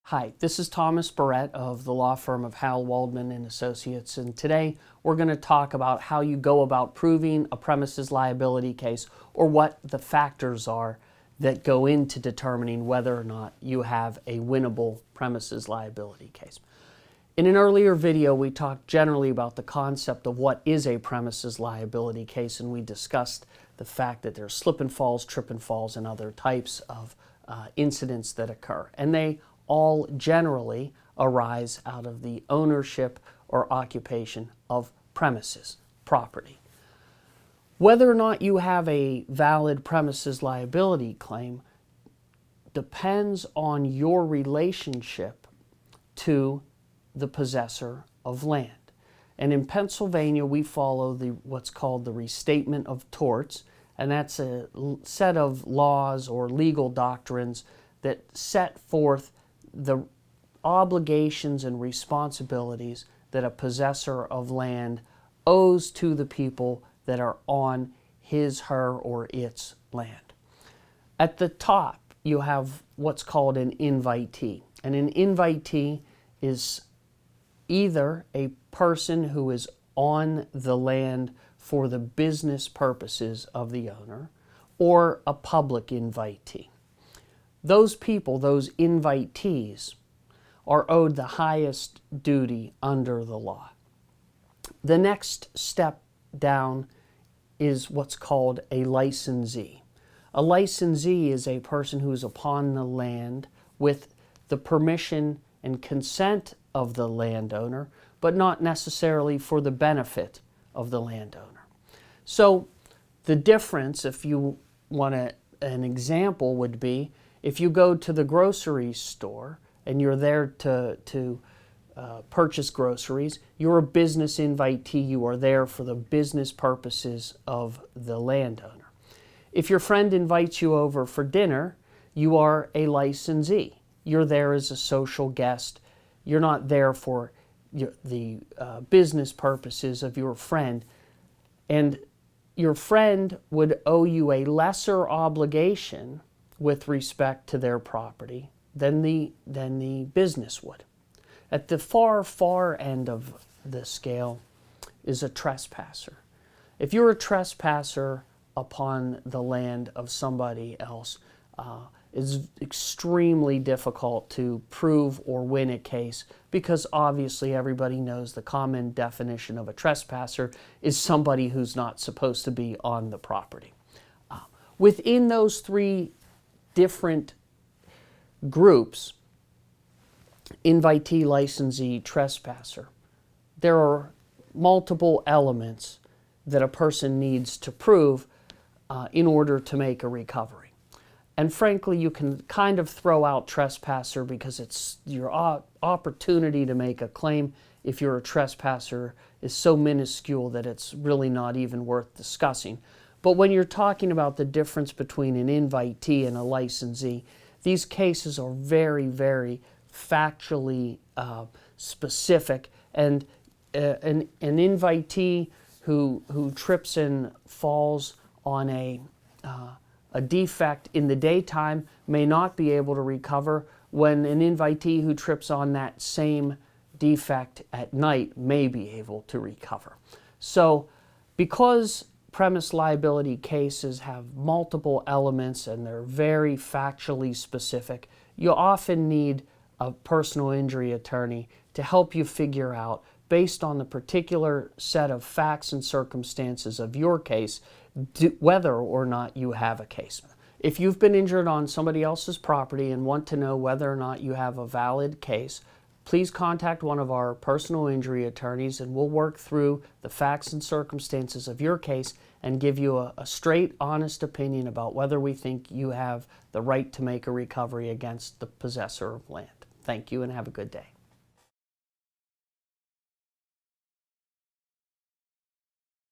Hi, this is Thomas Barrett of the law firm of Hal Waldman Associates, and today we're going to talk about how you go about proving a premises liability case, or what the factors are that go into determining whether or not you have a winnable premises liability case. In an earlier video, we talked generally about the concept of what is a premises liability case, and we discussed the fact that there are slip and falls, trip and falls, and other types of incidents that occur. And they all generally arise out of the ownership or occupation of premises, property. Whether or not you have a valid premises liability claim depends on your relationship to the possessor of land. And in Pennsylvania, we follow what's called the restatement of torts, and that's a set of laws or legal doctrines that set forth the obligations and responsibilities that a possessor of land owes to the people that are on his, her, or its land. At the top, you have what's called an invitee. And an invitee is either a person who is on the land for the business purposes of the owner, or a public invitee. Those people, those invitees, are owed the highest duty under the law. The next step down is what's called a licensee. A licensee is a person who is upon the land with the permission and consent of the landowner, but not necessarily for the benefit of the landowner. So the difference, if you want an example, would be if you go to the grocery store and you're there to purchase groceries, you're a business invitee. You are there for the business purposes of the landowner. If your friend invites you over for dinner, you are a licensee. You're there as a social guest. You're not there for the business purposes of your friend. And your friend would owe you a lesser obligation with respect to their property than the business would. At the far end of the scale is a trespasser. If you're a trespasser upon the land of somebody else, it's extremely difficult to prove or win a case, because obviously everybody knows the common definition of a trespasser is somebody who's not supposed to be on the property. Within those three different groups, invitee, licensee, trespasser, there are multiple elements that a person needs to prove in order to make a recovery. And frankly, you can kind of throw out trespasser because it's your opportunity to make a claim if you're a trespasser is so minuscule that it's really not even worth discussing. But when you're talking about the difference between an invitee and a licensee, these cases are very, very factually specific. And an invitee who trips and falls on a defect in the daytime may not be able to recover, when an invitee who trips on that same defect at night may be able to recover. So because premise liability cases have multiple elements and they're very factually specific, you often need a personal injury attorney to help you figure out, based on the particular set of facts and circumstances of your case, whether or not you have a case. If you've been injured on somebody else's property and want to know whether or not you have a valid case, please contact one of our personal injury attorneys, and we'll work through the facts and circumstances of your case and give you a straight, honest opinion about whether we think you have the right to make a recovery against the possessor of land. Thank you and have a good day.